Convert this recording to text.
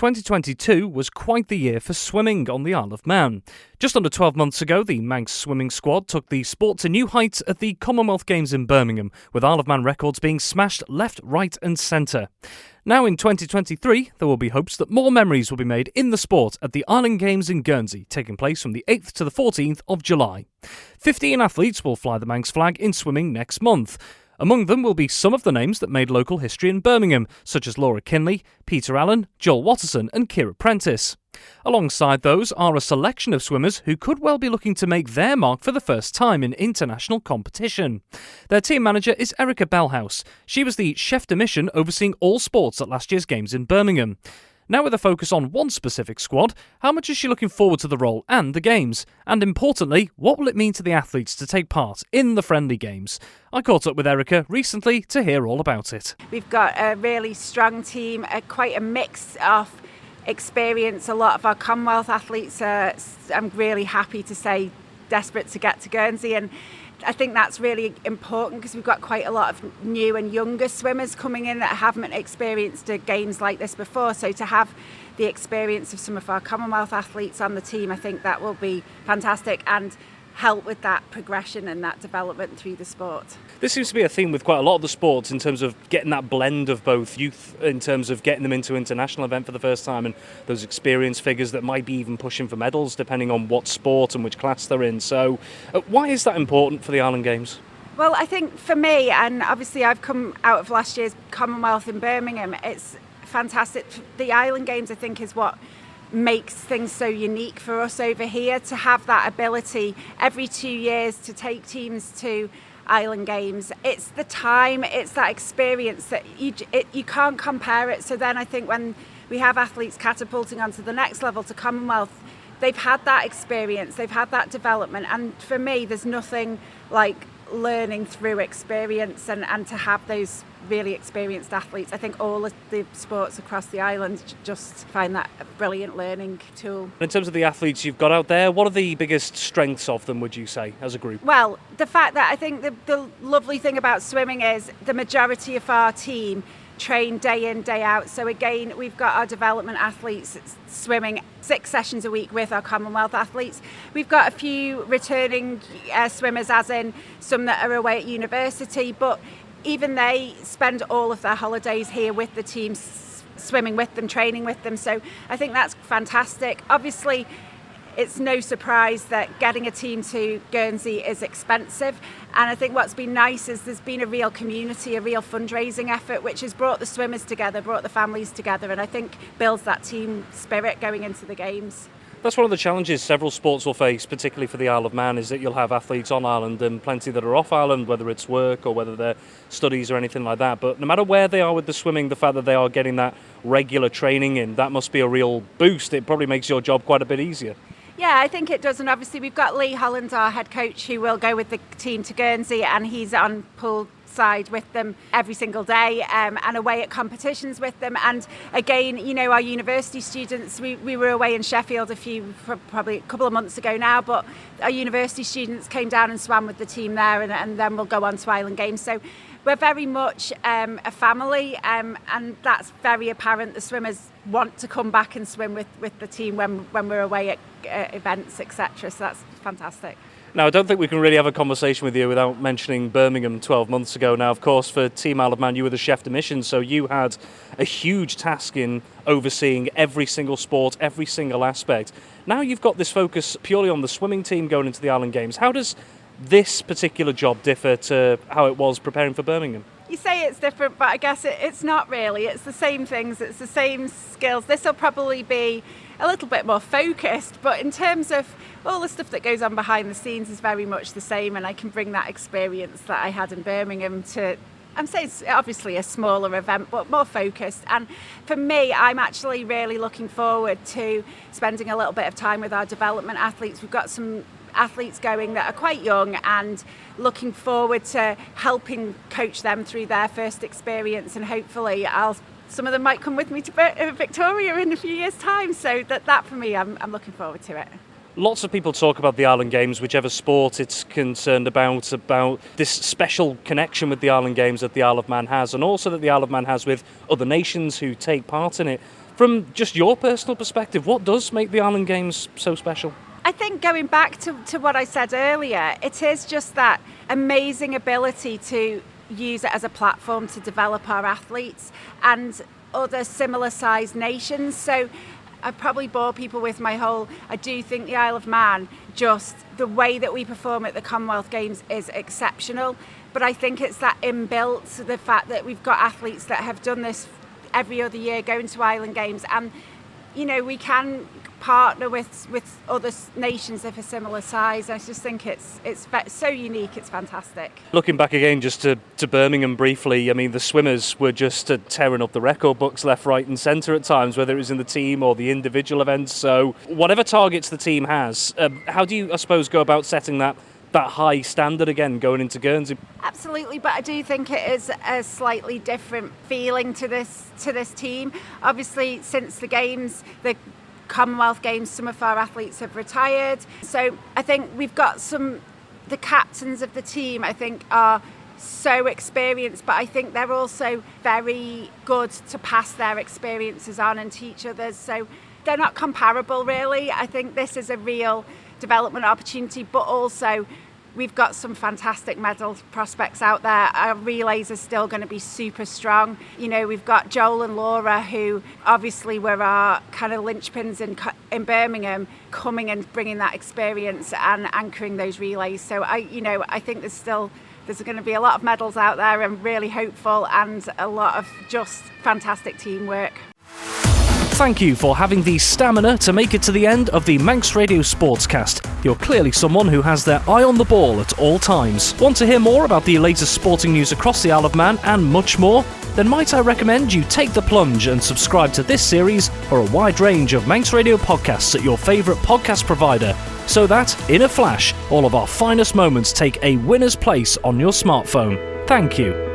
2022 was quite the year for swimming on the Isle of Man. Just under 12 months ago, the Manx swimming squad took the sport to new heights at the Commonwealth Games in Birmingham, with Isle of Man records being smashed left, right and centre. Now in 2023, there will be hopes that more memories will be made in the sport at the Island Games in Guernsey, taking place from the 8th to the 14th of July. 15 athletes will fly the Manx flag in swimming next month. Among them will be some of the names that made local history in Birmingham, such as Laura Kinley, Peter Allen, Joel Watterson and Ciara Prentice. Alongside those are a selection of swimmers who could well be looking to make their mark for the first time in international competition. Their team manager is Erica Bellhouse. She was the chef de mission overseeing all sports at last year's Games in Birmingham. Now with a focus on one specific squad, how much is she looking forward to the role and the Games? And importantly, what will it mean to the athletes to take part in the friendly Games? I caught up with Erica recently to hear all about it. We've got a really strong team, quite a mix of experience. A lot of our Commonwealth athletes are, I'm really happy to say, desperate to get to Guernsey, and I think that's really important because we've got quite a lot of new and younger swimmers coming in that haven't experienced games like this before. So to have the experience of some of our Commonwealth athletes on the team, I think that will be fantastic and help with that progression and that development through the sport. This seems to be a theme with quite a lot of the sports in terms of getting that blend of both youth, in terms of getting them into international event for the first time, and those experienced figures that might be even pushing for medals depending on what sport and which class they're in. So why is that important for the Island Games? Well, I think for me, and obviously I've come out of last year's Commonwealth in Birmingham, it's fantastic. The Island Games, I think, is what makes things so unique for us over here, to have that ability every 2 years to take teams to Island Games. It's the time, it's that experience that you can't compare it. So then I think when we have athletes catapulting onto the next level to Commonwealth, they've had that experience, they've had that development, and for me there's nothing like learning through experience, and to have those really experienced athletes. I think all of the sports across the island just find that a brilliant learning tool. In terms of the athletes you've got out there, what are the biggest strengths of them, would you say, as a group? Well, the fact that I think the lovely thing about swimming is the majority of our team train day in, day out. So again, we've got our development athletes swimming 6 sessions a week with our Commonwealth athletes. We've got a few returning swimmers, as in some that are away at university, but even they spend all of their holidays here with the team, swimming with them, training with them. So I think that's fantastic. Obviously, it's no surprise that getting a team to Guernsey is expensive. And I think what's been nice is there's been a real community, a real fundraising effort, which has brought the swimmers together, brought the families together, and I think builds that team spirit going into the Games. That's one of the challenges several sports will face, particularly for the Isle of Man, is that you'll have athletes on island and plenty that are off island, whether it's work or whether they're studies or anything like that. But no matter where they are with the swimming, the fact that they are getting that regular training in, that must be a real boost. It probably makes your job quite a bit easier. Yeah, I think it does, and obviously we've got Lee Holland, our head coach, who will go with the team to Guernsey, and he's on pool side with them every single day, and away at competitions with them. And again, you know, our university students, we were away in Sheffield probably a couple of months ago now, but our university students came down and swam with the team there, and then we'll go on to Island Games. So we're very much a family, and that's very apparent. The swimmers want to come back and swim with the team when we're away at events, etc. So that's fantastic. Now, I don't think we can really have a conversation with you without mentioning Birmingham 12 months ago. Now, of course, for Team Isle of Man, you were the chef de mission, so you had a huge task in overseeing every single sport, every single aspect. Now you've got this focus purely on the swimming team going into the Island Games. How does this particular job differ to how it was preparing for Birmingham? You say it's different, but I guess it's not really. It's the same things, it's the same skills. This will probably be a little bit more focused, but in terms of all the stuff that goes on behind the scenes is very much the same, and I can bring that experience that I had in Birmingham to, I'm saying it's obviously a smaller event, but more focused. And for me, I'm actually really looking forward to spending a little bit of time with our development athletes. We've got some athletes going that are quite young, and looking forward to helping coach them through their first experience, and hopefully some of them might come with me to Victoria in a few years' time. So that for me, I'm looking forward to it. Lots of people talk about the Island Games, whichever sport it's concerned about this special connection with the Island Games that the Isle of Man has, and also that the Isle of Man has with other nations who take part in it. From just your personal perspective, what does make the Island Games so special? I think going back to what I said earlier, it is just that amazing ability to use it as a platform to develop our athletes and other similar sized nations. So I probably bore people with I do think the Isle of Man, just the way that we perform at the Commonwealth Games is exceptional. But I think it's that inbuilt, the fact that we've got athletes that have done this every other year, going to Island Games, and we can partner with other nations of a similar size. I just think it's so unique, it's fantastic. Looking back again just to Birmingham briefly, I mean, the swimmers were just tearing up the record books left, right and centre at times, whether it was in the team or the individual events. So whatever targets the team has, how do you, I suppose, go about setting that high standard again going into Guernsey? Absolutely, but I do think it is a slightly different feeling to this team. Obviously, since the Games, the Commonwealth Games, some of our athletes have retired. So I think we've got the captains of the team, I think, are so experienced, but I think they're also very good to pass their experiences on and teach others. So they're not comparable, really. I think this is a real development opportunity, but also we've got some fantastic medal prospects out there. Our relays are still going to be super strong. We've got Joel and Laura, who obviously were our kind of linchpins in Birmingham, coming and bringing that experience and anchoring those relays. So I think there's going to be a lot of medals out there. I'm really hopeful, and a lot of just fantastic teamwork. Thank you for having the stamina to make it to the end of the Manx Radio Sportscast. You're clearly someone who has their eye on the ball at all times. Want to hear more about the latest sporting news across the Isle of Man and much more? Then might I recommend you take the plunge and subscribe to this series or a wide range of Manx Radio podcasts at your favourite podcast provider, so that, in a flash, all of our finest moments take a winner's place on your smartphone. Thank you.